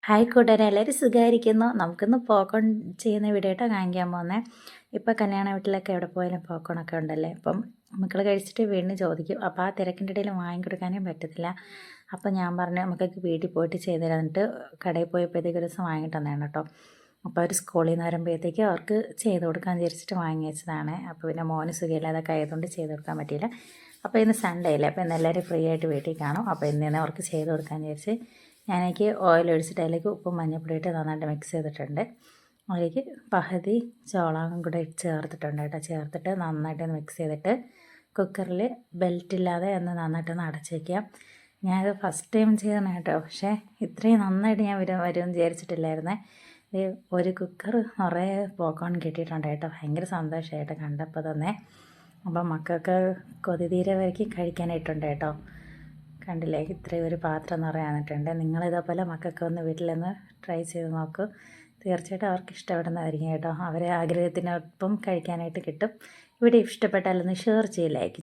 Hi കൂട്ടുകാരെ, എല്ലാവരും സുഖമായിരിക്കുന്നു. നമുക്കിന്ന് പോപ്കോൺ ചെയ്യുന്ന വീഡിയോ ആയിട്ടാണ് കാണിക്കാൻ പോകുന്നത്. ഇപ്പോൾ കല്യാണ വീട്ടിലൊക്കെ എവിടെ പോയാലും പോപ്കോണൊക്കെ ഉണ്ടല്ലേ. അപ്പം മക്കൾ കഴിച്ചിട്ട് വീണ്ടും ചോദിക്കും. അപ്പോൾ ആ തിരക്കിൻ്റെ ഇടയിൽ വാങ്ങിക്കൊടുക്കാനേ പറ്റത്തില്ല. അപ്പോൾ ഞാൻ പറഞ്ഞു നമുക്കൊക്കെ വീട്ടിൽ പോയിട്ട് ചെയ്ത് തരാം. എന്നിട്ട് കടയിൽ പോയപ്പോഴത്തേക്ക് ഒരു ദിവസം വാങ്ങിയിട്ട് വന്നതാണ് കേട്ടോ. അപ്പോൾ അവർ സ്കൂളിൽ നിന്ന് വരുമ്പോഴത്തേക്ക് അവർക്ക് ചെയ്ത് കൊടുക്കാൻ വിചാരിച്ചിട്ട് വാങ്ങി വെച്ചതാണ്. അപ്പോൾ പിന്നെ മോന് സുഖമില്ലാതൊക്കെ ആയതുകൊണ്ട് ചെയ്ത് കൊടുക്കാൻ പറ്റിയില്ല. അപ്പോൾ ഇന്ന് സൺഡേ അല്ലേ, അപ്പോൾ ഇന്ന് എല്ലാവരും ഫ്രീ ആയിട്ട് വീട്ടിൽ കാണും. അപ്പോൾ ഇന്ന് തന്നെ അവർക്ക് ചെയ്ത് കൊടുക്കാൻ വിചാരിച്ച് ഞാനേക്ക് ഓയിൽ ഒഴിച്ചിട്ട് അതിലേക്ക് ഉപ്പും മഞ്ഞൾപ്പൊടി ഇട്ട് നന്നായിട്ട് മിക്സ് ചെയ്തിട്ടുണ്ട്. അതിലേക്ക് പകുതി ചോളവും കൂടെ ചേർത്തിട്ടുണ്ട് കേട്ടോ. ചേർത്തിട്ട് നന്നായിട്ടൊന്ന് മിക്സ് ചെയ്തിട്ട് കുക്കറിൽ ബെൽറ്റില്ലാതെ ഒന്ന് നന്നായിട്ടൊന്ന് അടച്ച് വയ്ക്കാം. ഞാനത് ഫസ്റ്റ് ടൈം ചെയ്യണം കേട്ടോ. പക്ഷേ ഇത്രയും നന്നായിട്ട് ഞാൻ വരുമെന്ന് വിചാരിച്ചിട്ടില്ലായിരുന്നേ. ഒരു കുക്കർ നിറയെ പോപ്കോൺ കിട്ടിയിട്ടുണ്ട് കേട്ടോ. ഭയങ്കര സന്തോഷമായിട്ട് കണ്ടപ്പോൾ തന്നെ. അപ്പം മക്കൾക്ക് കൊതി തീരെ വരയ്ക്ക് കഴിക്കാനായിട്ടുണ്ട് കേട്ടോ. കണ്ടില്ലേ, ഇത്രയും ഒരു പാത്രം നിറയെ വന്നിട്ടുണ്ട്. നിങ്ങളിതേപോലെ മക്കൾക്ക് ഒന്ന് വീട്ടിലൊന്ന് ട്രൈ ചെയ്ത് നോക്കൂ. തീർച്ചയായിട്ടും അവർക്ക് ഇഷ്ടപ്പെടുന്നതായിരിക്കും കേട്ടോ. അവരെ ആഗ്രഹത്തിനൊപ്പം കഴിക്കാനായിട്ട് കിട്ടും. ഇവിടെ ഇഷ്ടപ്പെട്ടാലൊന്ന് ഷെയർ ചെയ്യില്ലായിരിക്കും.